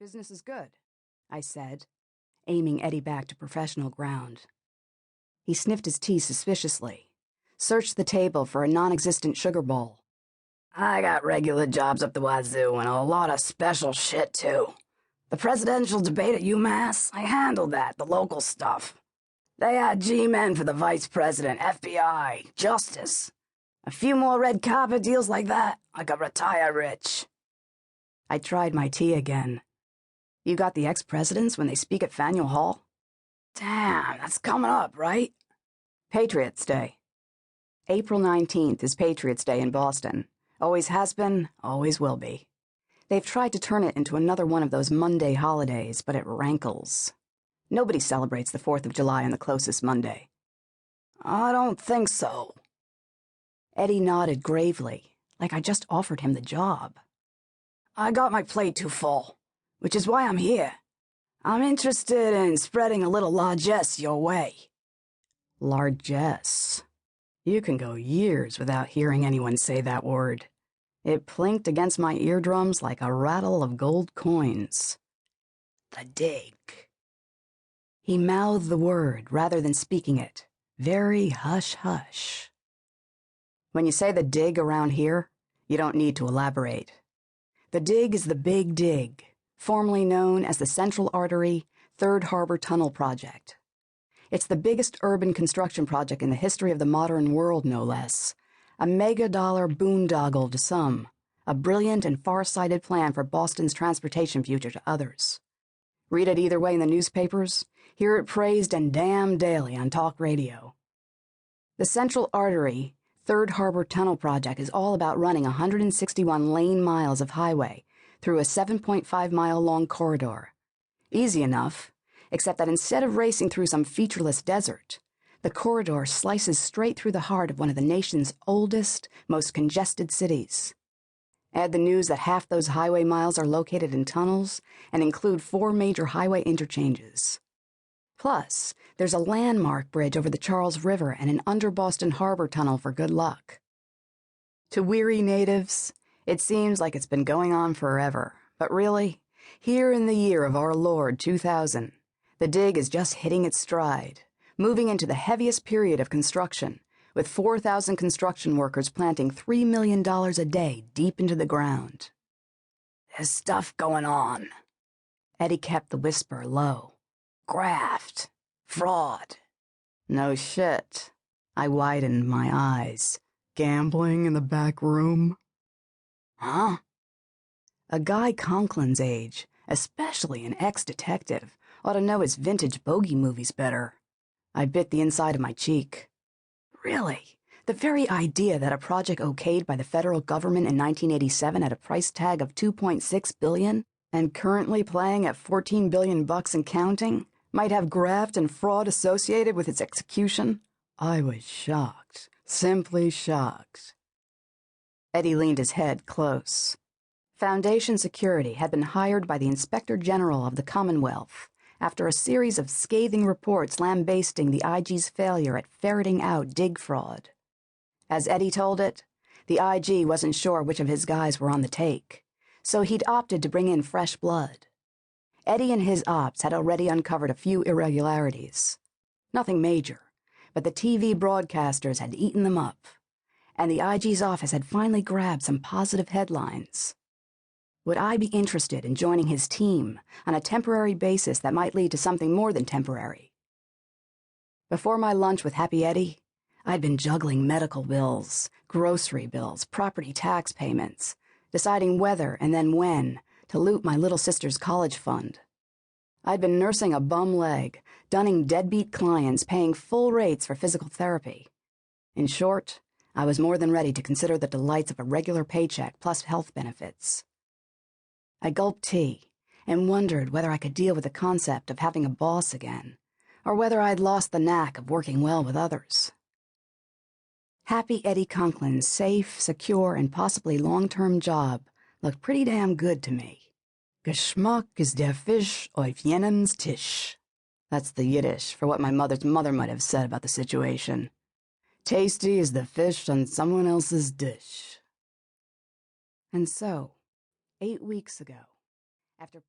Business is good, I said, aiming Eddie back to professional ground. He sniffed his tea suspiciously, searched the table for a non-existent sugar bowl. I got regular jobs up the wazoo and a lot of special shit, too. The presidential debate at UMass, I handled that, the local stuff. They had G-men for the vice president, FBI, justice. A few more red carpet deals like that, I could retire rich. I tried my tea again. You got the ex-presidents when they speak at Faneuil Hall? Damn, that's coming up, right? Patriots' Day. April 19th is Patriots' Day in Boston. Always has been, always will be. They've tried to turn it into another one of those Monday holidays, but it rankles. Nobody celebrates the 4th of July on the closest Monday. I don't think so. Eddie nodded gravely, like I just offered him the job. I got my plate too full, which is why I'm here. I'm interested in spreading a little largesse your way. Largesse. You can go years without hearing anyone say that word. It plinked against my eardrums like a rattle of gold coins. The dig. He mouthed the word rather than speaking it, very hush-hush. When you say the dig around here, you don't need to elaborate. The dig is the Big Dig, formerly known as the Central Artery Third Harbor Tunnel Project. It's the biggest urban construction project in the history of the modern world, no less. A mega-dollar boondoggle to some, a brilliant and far-sighted plan for Boston's transportation future to others. Read it either way in the newspapers, hear it praised and damned daily on talk radio. The Central Artery Third Harbor Tunnel Project is all about running 161 lane miles of highway through a 7.5-mile-long corridor. Easy enough, except that instead of racing through some featureless desert, the corridor slices straight through the heart of one of the nation's oldest, most congested cities. Add the news that half those highway miles are located in tunnels and include 4 major highway interchanges. Plus, there's a landmark bridge over the Charles River and an under-Boston Harbor tunnel for good luck. To weary natives, it seems like it's been going on forever, but really, here in the year of our Lord 2000, the dig is just hitting its stride, moving into the heaviest period of construction, with 4,000 construction workers planting $3 million a day deep into the ground. There's stuff going on. Eddie kept the whisper low. Graft. Fraud. No shit. I widened my eyes. Gambling in the back room? Huh? A guy Conklin's age, especially an ex-detective, ought to know his vintage bogey movies better. I bit the inside of my cheek. Really? The very idea that a project okayed by the federal government in 1987 at a price tag of $2.6 billion and currently playing at $14 billion bucks and counting might have graft and fraud associated with its execution? I was shocked, simply shocked. Eddie leaned his head close. Foundation Security had been hired by the Inspector General of the Commonwealth after a series of scathing reports lambasting the IG's failure at ferreting out dig fraud. As Eddie told it, the IG wasn't sure which of his guys were on the take, so he'd opted to bring in fresh blood. Eddie and his ops had already uncovered a few irregularities. Nothing major, but the TV broadcasters had eaten them up, and the IG's office had finally grabbed some positive headlines. Would I be interested in joining his team on a temporary basis that might lead to something more than temporary? Before my lunch with Happy Eddie, I'd been juggling medical bills, grocery bills, property tax payments, deciding whether and then when to loot my little sister's college fund. I'd been nursing a bum leg, dunning deadbeat clients, paying full rates for physical therapy. In short, I was more than ready to consider the delights of a regular paycheck plus health benefits. I gulped tea and wondered whether I could deal with the concept of having a boss again, or whether I'd lost the knack of working well with others. Happy Eddie Conklin's safe, secure, and possibly long-term job looked pretty damn good to me. Geschmack ist der Fisch auf jenem's Tisch. That's the Yiddish for what my mother's mother might have said about the situation. Tasty is the fish on someone else's dish. And so, 8 weeks ago, after